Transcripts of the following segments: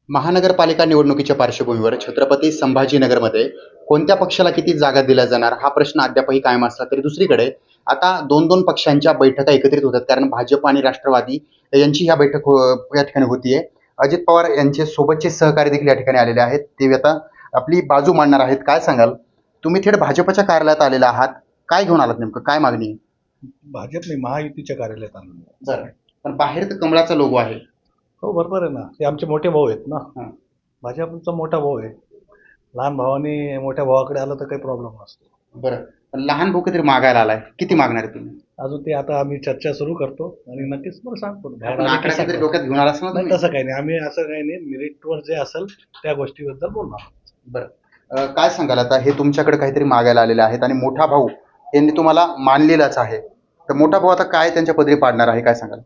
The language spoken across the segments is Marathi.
महानगरपालिका निवडणुकीच्या पार्श्वभूमीवर छत्रपती संभाजीनगरमध्ये कोणत्या पक्षाला किती जागा दिल्या जाणार हा प्रश्न अद्यापही कायम असला तरी दुसरीकडे आता दोन दोन पक्षांच्या बैठका एकत्रित होतात, कारण भाजप आणि राष्ट्रवादी यांची ह्या बैठक या ठिकाणी होतीये. अजित पवार यांचे सोबतचे सहकारी देखील या ठिकाणी आलेले आहेत, ते आता आपली बाजू मांडणार आहेत. काय सांगाल? तुम्ही थेट भाजपच्या कार्यालयात आलेला आहात, काय घेऊन आलात, नेमकं काय मागणी आहे? भाजप नाही, महायुतीच्या कार्यालयात आणलं. बरं, पण बाहेर तर कमळाचा लोगो आहे. हो, बरोबर आहे ना, ते आमचे मोठे भाऊ आहेत ना. हां. भाजपचा मोठा भाऊ आहे. लहान भावाने मोठ्या भावाकडे आलं तर काही प्रॉब्लेम नसतो. बरं, पण लहान भाऊ कधी मागायला आलाय, किती मागणार आहे तुम्ही? अजून ते आता आम्ही चर्चा सुरू करतो आणि नक्कीच मला सांगतो. बाहेर आपण आले की आकडा काहीतरी सांगतो. डोक्यात घेऊन आलास ना नाही, तुम्ही? तसं काही नाही, आम्ही असं काही नाही, मेरिटवर जे असेल त्या गोष्टीबद्दल बोलणार. बरं, काय सांगाल आता, हे तुमच्याकडे काहीतरी मागायला आलेले आहेत आणि मोठा भाऊ यांनी तुम्हाला मानलेलाच आहे, तर मोठा भाऊ आता काय त्यांच्या पदरी पाडणार आहे, काय सांगाल?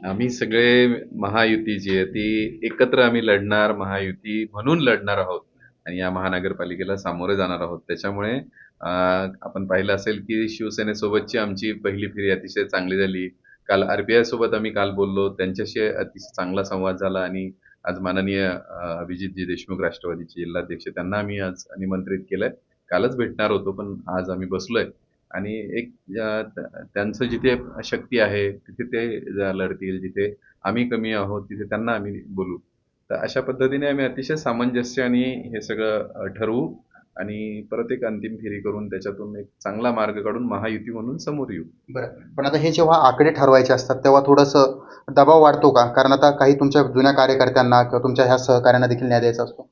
आम्ही सगळे महायुती जी आहे ती एकत्र आम्ही लढणार, महायुती म्हणून लढणार आहोत आणि या महानगरपालिकेला सामोरे जाणार आहोत. त्याच्यामुळे आपण पाहिलं असेल की शिवसेनेसोबतची आमची पहिली फेरी अतिशय चांगली झाली. काल RPI सोबत आम्ही काल बोललो, त्यांच्याशी अतिशय चांगला संवाद झाला आणि आज माननीय अभिजितजी देशमुख राष्ट्रवादीचे जिल्हाध्यक्ष त्यांना आम्ही आज निमंत्रित केलंय. कालच भेटणार होतो, पण आज आम्ही बसलोय आणि एक त्यांचं जिथे शक्ती आहे तिथे ते लढतील, जिथे आम्ही कमी आहोत तिथे त्यांना आम्ही बोलू. तर अशा पद्धतीने आम्ही अतिशय सामंजस्य आणि हे सगळं ठरवू आणि परत एक अंतिम फेरी करून त्याच्यातून एक चांगला मार्ग काढून महायुती म्हणून समोर येऊ. बरं, पण आता हे जेव्हा आकडे ठरवायचे असतात तेव्हा थोडंसं दबाव वाढतो का? कारण आता काही तुमच्या जुन्या कार्यकर्त्यांना किंवा तुमच्या ह्या सहकाऱ्यांना देखील न्याय द्यायचा असतो.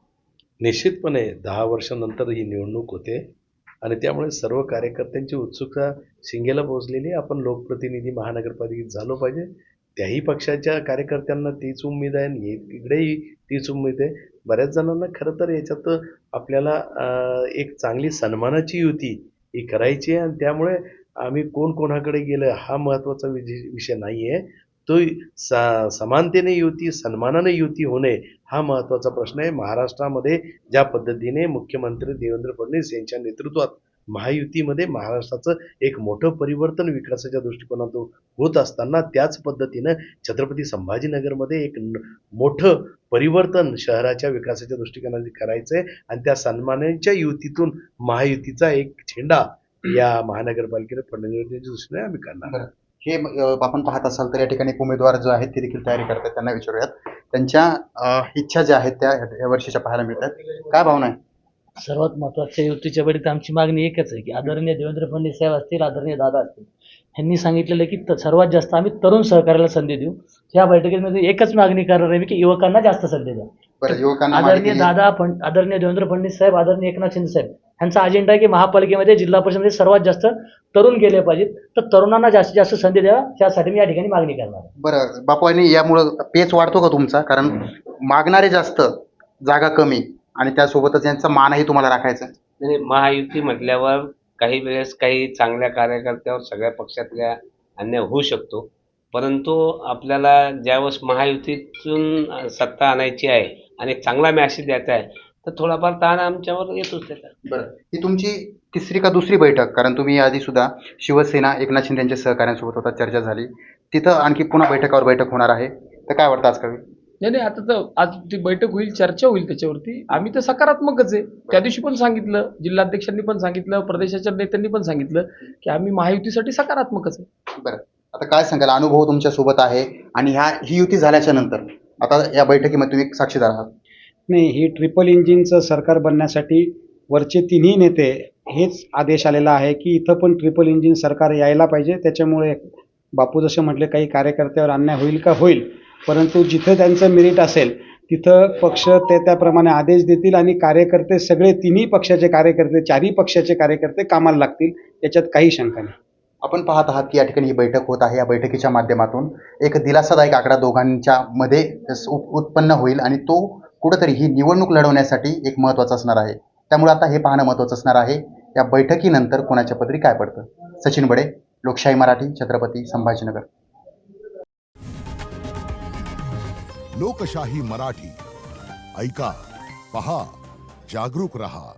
निश्चितपणे 10 वर्षानंतर ही निवडणूक होते आणि त्यामुळे सर्व कार्यकर्त्यांची उत्सुकता शिंगेला पोहोचलेली. आपण लोकप्रतिनिधी महानगरपालिकेत झालो पाहिजे. त्याही पक्षाच्या कार्यकर्त्यांना तीच उमेद आहे आणि इकडेही तीच उमेद आहे. बऱ्याच जणांना खरं तर याच्यात आपल्याला एक चांगली सन्मानाची युती ही करायची आहे आणि त्यामुळे आम्ही कोण कोणाकडे गेलं हा महत्त्वाचा विषय नाही आहे. तो समानतेने युती, सन्मानाने युती होणे हा महत्त्वाचा प्रश्न आहे. महाराष्ट्रामध्ये ज्या पद्धतीने मुख्यमंत्री देवेंद्र फडणवीस यांच्या नेतृत्वात महायुतीमध्ये महाराष्ट्राचं एक मोठं परिवर्तन विकासाच्या दृष्टिकोनातून होत असताना त्याच पद्धतीनं छत्रपती संभाजीनगरमध्ये एक मोठं परिवर्तन शहराच्या विकासाच्या दृष्टिकोनाने करायचं आहे आणि त्या सन्मानाच्या युतीतून महायुतीचा एक झेंडा या महानगरपालिकेने फडणवीस दृष्टीने आम्ही करणार. बरं, हे आपण पाहत असाल तर या ठिकाणी एक उमेदवार जो आहेत ते देखील तयारी करतात, त्यांना विचारूयात. त्यांच्या इच्छा ज्या आहेत त्या या वर्षीच्या पाहायला मिळतात. काय भावना आहे? सर्वात महत्त्वाच्या युतीच्या बैठकीत आमची मागणी एकच आहे की आदरणीय देवेंद्र फडणवीस साहेब असतील, आदरणीय दादा असतील, यांनी सांगितलेलं की सर्वात जास्त आम्ही तरुण सहकार्याला संधी देऊ. या बैठकीमध्ये एकच मागणी करणार आहे की युवकांना जास्त संधी द्या. बरं, युवकांना आदरणीय आदरणीय देवेंद्र फडणवीस साहेब, आदरणीय एकनाथ शिंदे साहेब यांचा अजेंडा आहे की महापालिकेमध्ये जिल्हा परिषदेमध्ये सर्वात जास्त तरुण गेले पाहिजेत, तर तरुणांना जास्तीत जास्त संधी द्यावा, त्यासाठी मी या ठिकाणी मागणी करणार आहे. बरं बापू, आणि यामुळं पेच वाढतो का तुमचा? कारण मागणारे जास्त, जागा कमी आणि त्यासोबतच यांचा मानही तुम्हाला राखायचा. म्हणजे महायुती म्हटल्यावर काही वेळेस काही चांगल्या कार्यकर्त्यावर सगळ्या पक्षातल्या अन्याय होऊ शकतो, परंतु आपल्याला ज्यावेळेस महायुतीतून सत्ता आणायची आहे आणि चांगला मॅसेज द्यायचा आहे तर थोडाफार ताण आमच्यावर येतोच त्याचा. बरं, ही तुमची तिसरी का दुसरी बैठक? कारण तुम्ही आधी सुद्धा शिवसेना एकनाथ शिंदे यांच्या सहकाऱ्यांसोबत होता, चर्चा झाली, तिथं आणखी पुन्हा बैठकावर बैठक होणार आहे, तर काय वाटतं आज कवी? नाही, आता तर आज ती बैठक होईल, चर्चा होईल त्याच्यावरती. आम्ही तर सकारात्मकच आहे. त्या दिवशी पण सांगितलं, जिल्हाध्यक्षांनी पण सांगितलं, प्रदेशाच्या नेत्यांनी पण सांगितलं की आम्ही महायुतीसाठी सकारात्मकच आहे. बरं, आता काय सांगाल, अनुभव तुमच्या सोबत आहे आणि ही युती झाल्याच्या नंतर आता या बैठकीमध्ये तुम्ही एक साक्षीदार आहात. नाही, ही ट्रिपल इंजिनचं सरकार बनण्यासाठी वरचे तिन्ही नेते हेच आदेश आलेला आहे की इथं पण ट्रिपल इंजिन सरकार यायला पाहिजे. त्याच्यामुळे बापू जसे म्हटले काही कार्यकर्त्यावर अन्याय होईल का होईल, परंतु जिथं त्यांचं मेरिट असेल तिथं पक्ष त्याप्रमाणे आदेश देतील आणि कार्यकर्ते सगळे तिन्ही पक्षाचे कार्यकर्ते, चारही पक्षाचे कार्यकर्ते कामाला लागतील, याच्यात काही शंका नाही. आपण पाहत आहात की या ठिकाणी ही बैठक होत आहे. या बैठकीच्या माध्यमातून एक दिलासादायक आकडा दोघांच्या मध्ये उत्पन्न होईल आणि तो कुठंतरी ही निवडणूक लढवण्यासाठी एक महत्त्वाचा असणार आहे. त्यामुळे आता हे पाहणं महत्त्वाचं असणार आहे या बैठकीनंतर कोणाच्या पदरी काय पडतं. सचिन बडे, लोकशाही मराठी, छत्रपती संभाजीनगर. लोकशाही मराठी, ऐका, पहा, जागरूक रहा.